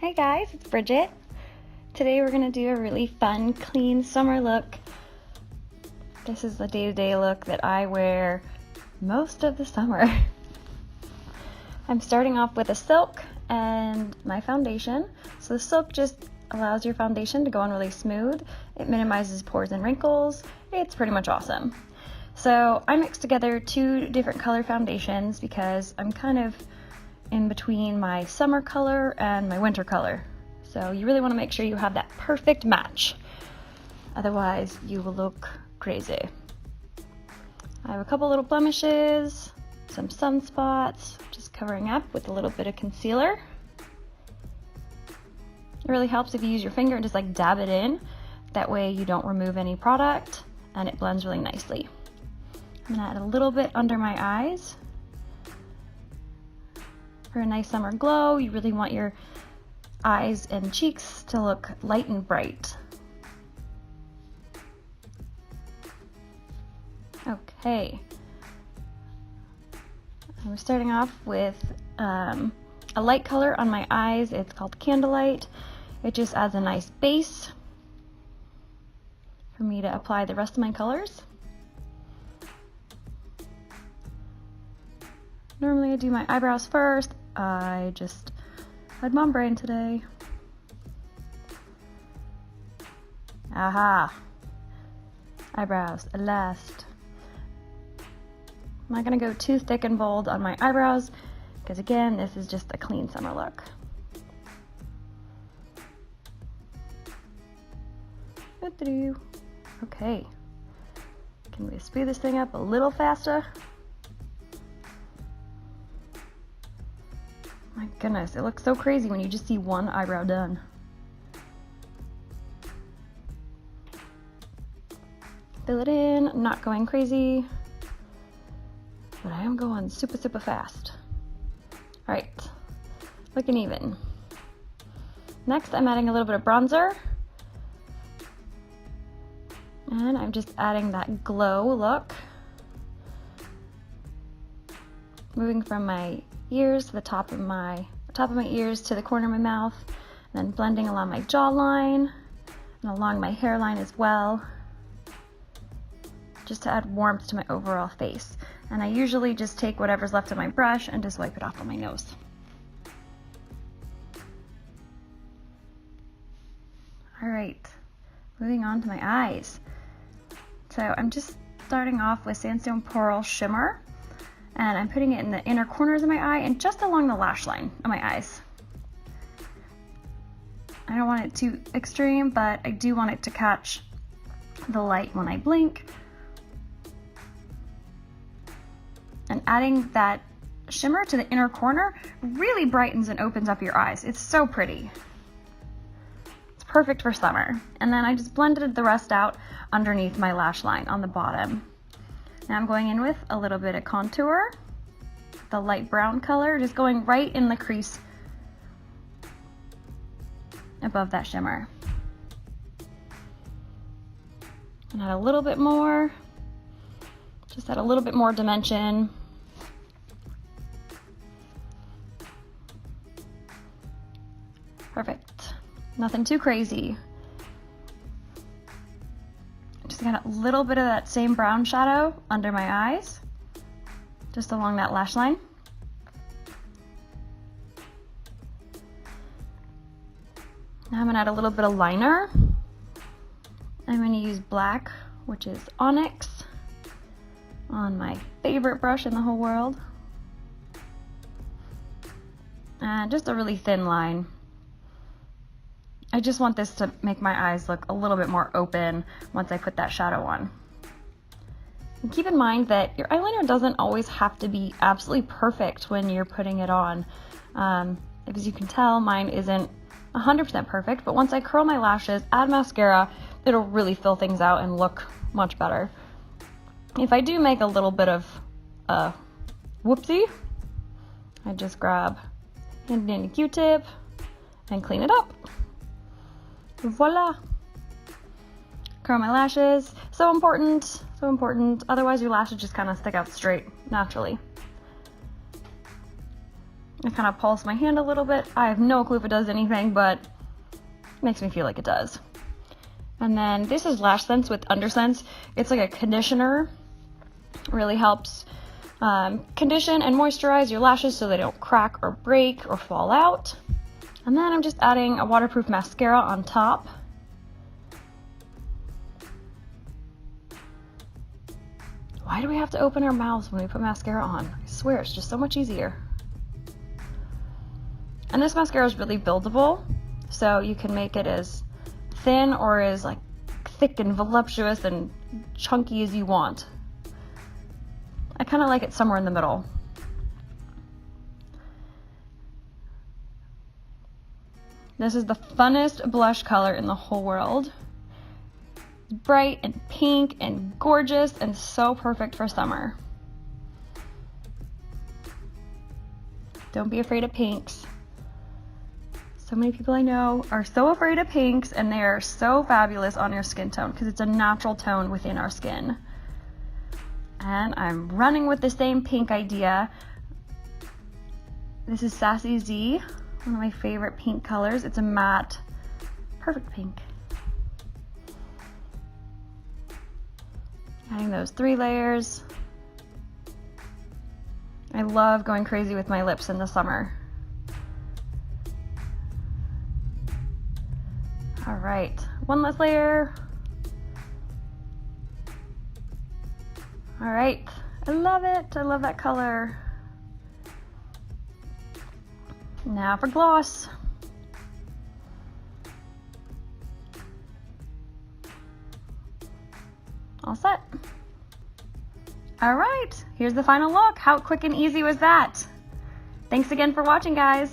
Hey guys, it's Bridget. Today we're going to do a really fun, clean summer look. This is the day-to-day look that I wear most of the summer. I'm starting off with a silk and my foundation. So the silk just allows your foundation to go on really smooth. It minimizes pores and wrinkles. It's pretty much awesome. So I mixed together two different color foundations because I'm kind of in between my summer color and my winter color. So you really want to make sure you have that perfect match. Otherwise you will look crazy. I have a couple little blemishes, some sunspots, just covering up with a little bit of concealer. It really helps if you use your finger and just like dab it in. That way you don't remove any product and it blends really nicely. I'm gonna add a little bit under my eyes. For a nice summer glow, you really want your eyes and cheeks to look light and bright. Okay. I'm starting off with a light color on my eyes. It's called Candlelight. It just adds a nice base for me to apply the rest of my colors. Normally I do my eyebrows first. I just had mom brain today. Aha! Eyebrows at last. I'm not gonna go too thick and bold on my eyebrows because again, this is just a clean summer look. Okay. Can we speed this thing up a little faster? My goodness, it looks so crazy when you just see one eyebrow done. Fill it in, not going crazy, but I am going super fast. All right, looking even. Next, I'm adding a little bit of bronzer. And I'm just adding that glow look. Moving from my ears to the top of my ears to the corner of my mouth, and then blending along my jawline and along my hairline as well, just to add warmth to my overall face. And I usually just take whatever's left of my brush and just wipe it off on my nose. All right, moving on to my eyes. So I'm just starting off with Sandstone Pearl Shimmer. And I'm putting it in the inner corners of my eye and just along the lash line of my eyes. I don't want it too extreme, but I do want it to catch the light when I blink. And adding that shimmer to the inner corner really brightens and opens up your eyes. It's so pretty. It's perfect for summer. And then I just blended the rest out underneath my lash line on the bottom. Now I'm going in with a little bit of contour, the light brown color, just going right in the crease above that shimmer. And add a little bit more, just add a little bit more dimension. Perfect, nothing too crazy. Just got a little bit of that same brown shadow under my eyes, just along that lash line. Now I'm gonna add a little bit of liner. I'm gonna use black, which is Onyx, on my favorite brush in the whole world. And just a really thin line. I just want this to make my eyes look a little bit more open once I put that shadow on. And keep in mind that your eyeliner doesn't always have to be absolutely perfect when you're putting it on. As you can tell, mine isn't 100% perfect, but once I curl my lashes, add mascara, it'll really fill things out and look much better. If I do make a little bit of whoopsie, I just grab a handy Q-tip and clean it up. Voila! Curl my lashes. So important, so important. Otherwise your lashes just kind of stick out straight naturally. I kind of pulse my hand a little bit. I have no clue if it does anything, but it makes me feel like it does. And then this is LashSense with Undersense. It's like a conditioner. It really helps condition and moisturize your lashes so they don't crack or break or fall out. And then I'm just adding a waterproof mascara on top. Why do we have to open our mouths when we put mascara on? I swear it's just so much easier. And this mascara is really buildable, so you can make it as thin or as like thick and voluptuous and chunky as you want. I kind of like it somewhere in the middle. This is the funnest blush color in the whole world. It's bright and pink and gorgeous and so perfect for summer. Don't be afraid of pinks. So many people I know are so afraid of pinks, and they are so fabulous on your skin tone because it's a natural tone within our skin. And I'm running with the same pink idea. This is Sassy Z, one of my favorite pink colors. It's a matte, perfect pink. Adding those 3 layers. I love going crazy with my lips in the summer. All right, one last layer. All right, I love it. I love that color. Now for gloss. All set. All right, here's the final look. How quick and easy was that? Thanks again for watching, guys.